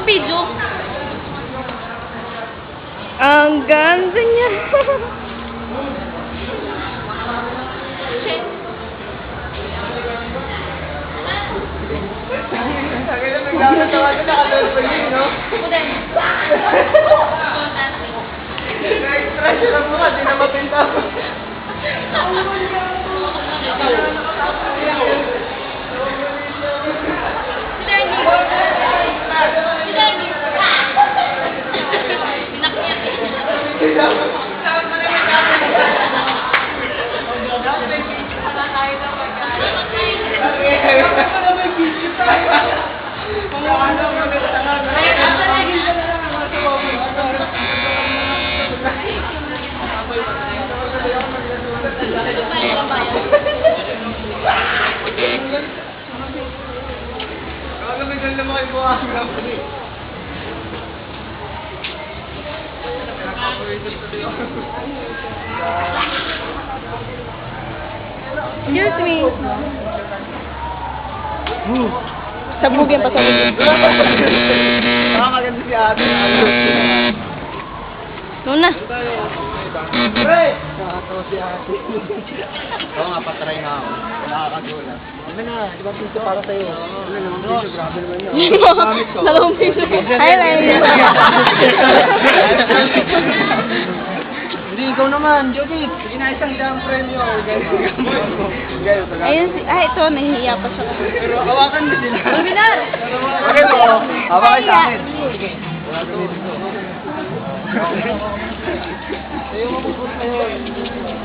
video. Ang ganda niya. Na-express lang mo ka, di na mapinta. Excuse me. Sabugin pa sabugin. Nakakaganda si ate. Nuna. Pre! Nakakatawa si ate. Oo nga, patry na ako. Nakakagulat. Ano na, di ba piso para sa'yo? Ano naman piso, grabe naman yun. Gamit ko. Dalawang piso. Ay, Hindi, ikaw naman, Joby. Inaisang isang premyo. ayun si... Ay, ito. Nahihiya pa siya. Pero hawakan mo sila. Luminar! Okay po. Hawakan sa akin. Sige. Ayaw mo po kayo.